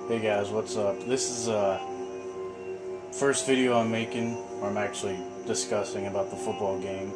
Hey guys, what's up? This is first video I'm making, or I'm actually discussing about the football game.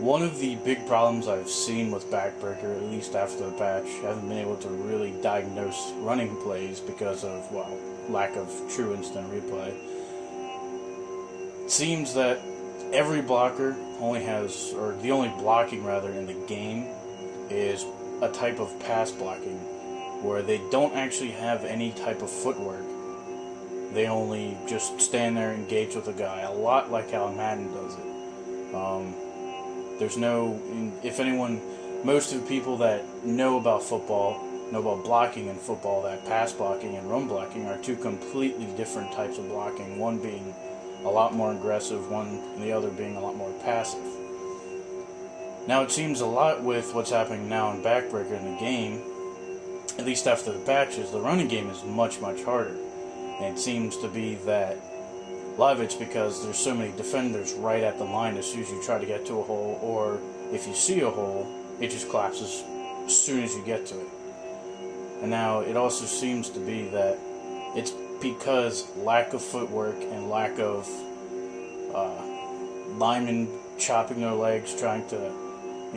One of the big problems I've seen with Backbreaker, at least after the patch, I haven't been able to really diagnose running plays because of, well, lack of true instant replay. It seems that every blocker only has, or the only blocking rather in the game is a type of pass blocking where they don't actually have any type of footwork. They only just stand there and engage with a guy, a lot like how Madden does it. There's no, if anyone, most of the people that know about football, know about blocking in football, that pass blocking and run blocking are two completely different types of blocking, one being a lot more aggressive, and the other being a lot more passive. Now it seems a lot with what's happening now in Backbreaker in the game, at least after the patches, the running game is much, much harder. And it seems to be that a lot of it's because there's so many defenders right at the line as soon as you try to get to a hole, or if you see a hole, it just collapses as soon as you get to it. And now it also seems to be that it's because lack of footwork and lack of linemen chopping their legs, trying to,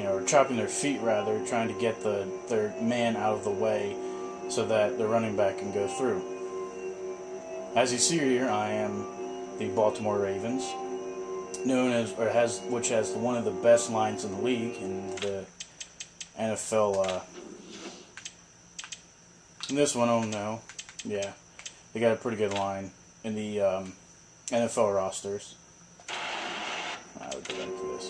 or chopping their feet rather, trying to get their man out of the way so that the running back can go through. As you see here, I am the Baltimore Ravens, which has one of the best lines in the league in the NFL. In this one, oh no, yeah, they got a pretty good line in the NFL rosters. I would go back to this.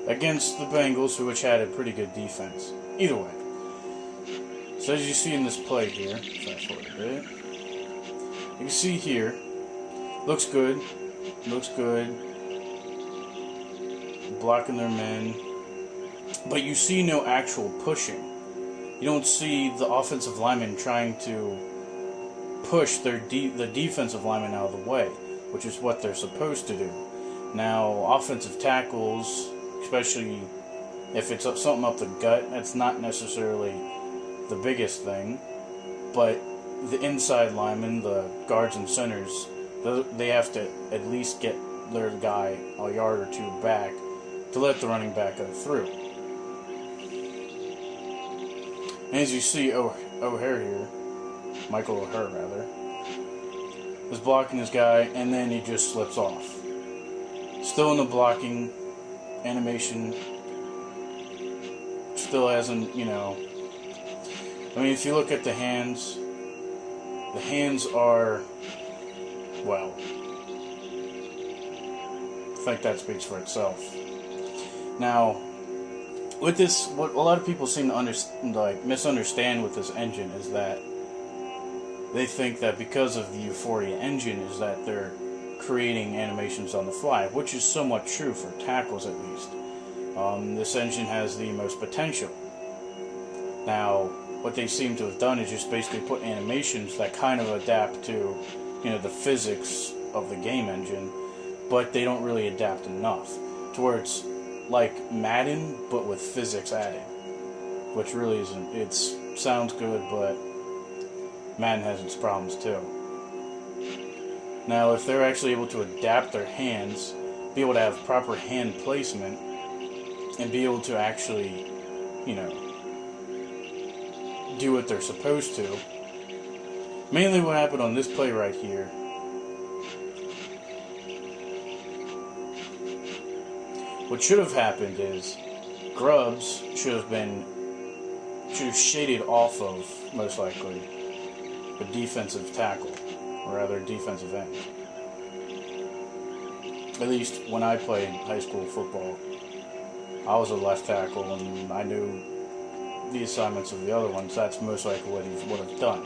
Against the Bengals, which had a pretty good defense. Either way. So as you see in this play here, fast forward a bit, you can see here, looks good, blocking their men, but you see no actual pushing. You don't see the offensive linemen trying to push the defensive linemen out of the way, which is what they're supposed to do. Now, offensive tackles, especially if it's something up the gut, that's not necessarily the biggest thing, but the inside linemen, the guards and centers, they have to at least get their guy a yard or two back to let the running back go through. And as you see, O'Hare here, Michael O'Hare rather, is blocking this guy, and then he just slips off. Still in the blocking animation, still hasn't, I mean, if you look at the hands are, well, I think that speaks for itself. Now, with this, what a lot of people seem to misunderstand with this engine is that they think that because of the Euphoria engine is that they're creating animations on the fly, which is somewhat true for tackles at least. This engine has the most potential. Now, what they seem to have done is just basically put animations that kind of adapt to, the physics of the game engine, but they don't really adapt enough to where it's like Madden, but with physics added, which really isn't. It sounds good, but Madden has its problems too. Now, if they're actually able to adapt their hands, be able to have proper hand placement, and be able to actually, do what they're supposed to. Mainly what happened on this play right here, what should have happened is Grubbs should have shaded off of, most likely, the defensive tackle, or rather defensive end. At least when I played high school football, I was a left tackle and I knew the assignments of the other ones. That's most likely what he would have done.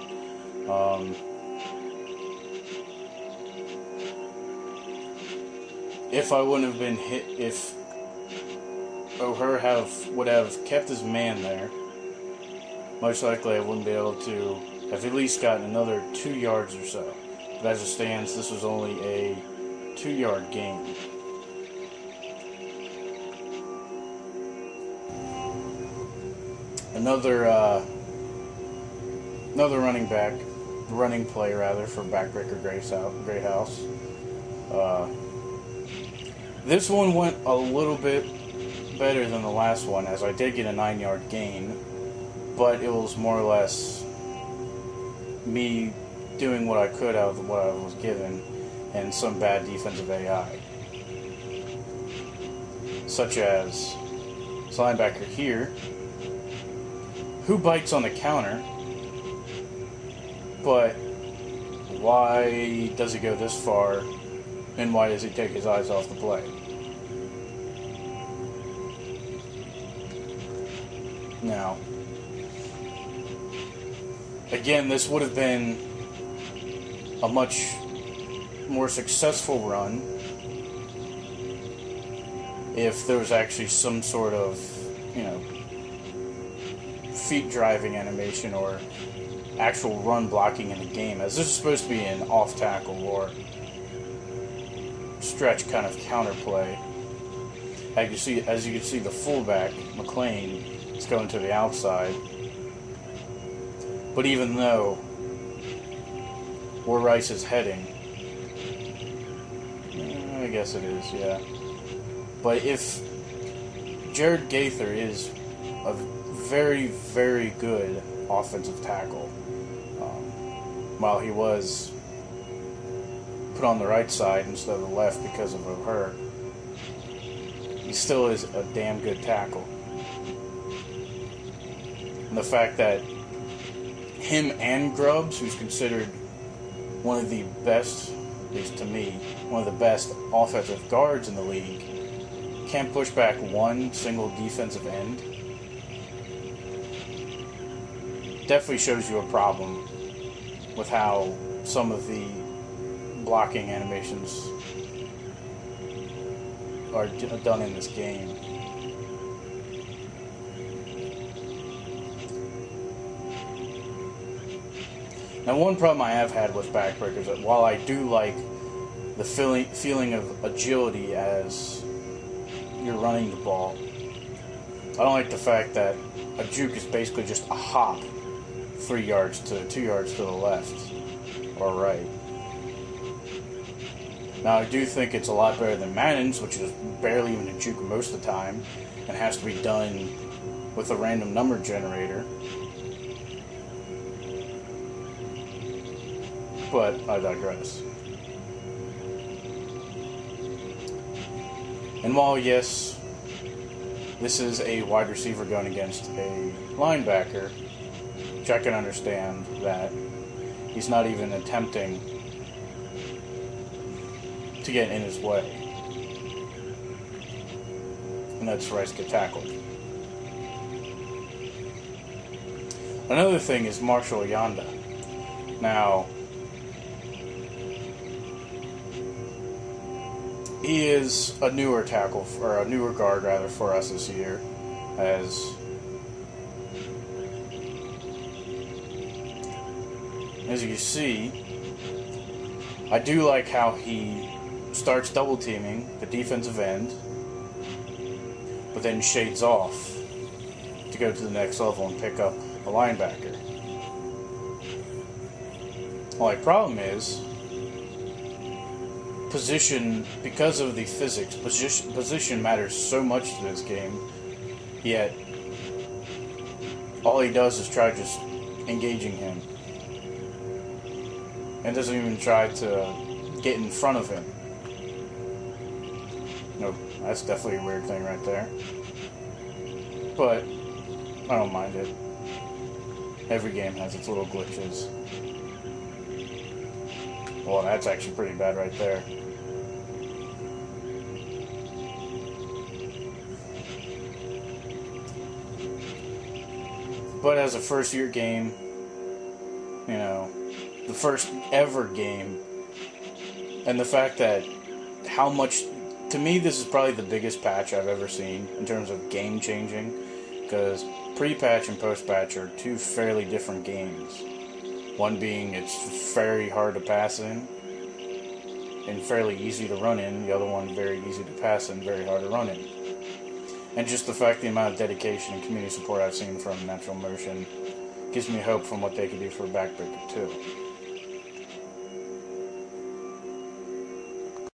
If I wouldn't have been hit, if O'Hare would have kept his man there, most likely I wouldn't be able to have at least gotten another 2 yards or so. But as it stands, this was only a 2-yard gain. another running play for Backbreaker Greathouse. This one went a little bit better than the last one, as I did get a 9-yard gain, but it was more or less me doing what I could out of what I was given, and some bad defensive AI. Such as this linebacker here, who bites on the counter, but why does he go this far, and why does he take his eyes off the play? Now, again, this would have been a much more successful run if there was actually some sort of, feet driving animation or actual run blocking in the game, as this is supposed to be an off tackle or stretch kind of counterplay. As you can see, the fullback McLean is going to the outside, but even though where Rice is heading, I guess it is, yeah. But if Jared Gaither is a very, very good offensive tackle, while he was put on the right side instead of the left because of a hurt, he still is a damn good tackle. And the fact that him and Grubbs, who's considered one of the best, at least to me, one of the best offensive guards in the league, can't push back one single defensive end, definitely shows you a problem with how some of the blocking animations are done in this game. Now, one problem I have had with Backbreaker is that while I do like the feeling of agility as you're running the ball, I don't like the fact that a juke is basically just a hop 3 yards to 2 yards to the left or right. Now, I do think it's a lot better than Madden's, which is barely even a juke most of the time and has to be done with a random number generator. But I digress. And while, yes, this is a wide receiver going against a linebacker, which I can understand that he's not even attempting to get in his way. And that's Rice get tackled. Another thing is Marshall Yanda. Now, he is a newer tackle, or a newer guard rather, for us this year, as you see, I do like how he starts double teaming the defensive end, but then shades off to go to the next level and pick up a linebacker. Only problem is position, because of the physics, position matters so much to this game, yet all he does is try just engaging him and doesn't even try to get in front of him. Nope, that's definitely a weird thing right there, but I don't mind it. Every game has its little glitches. Well, that's actually pretty bad right there. But as a first-year game, the first ever game, and the fact that how much, to me, this is probably the biggest patch I've ever seen in terms of game-changing, because pre-patch and post-patch are two fairly different games. One being it's very hard to pass in and fairly easy to run in. The other one very easy to pass in, very hard to run in. And just the fact, the amount of dedication and community support I've seen from Natural Motion gives me hope from what they could do for Backbreaker 2.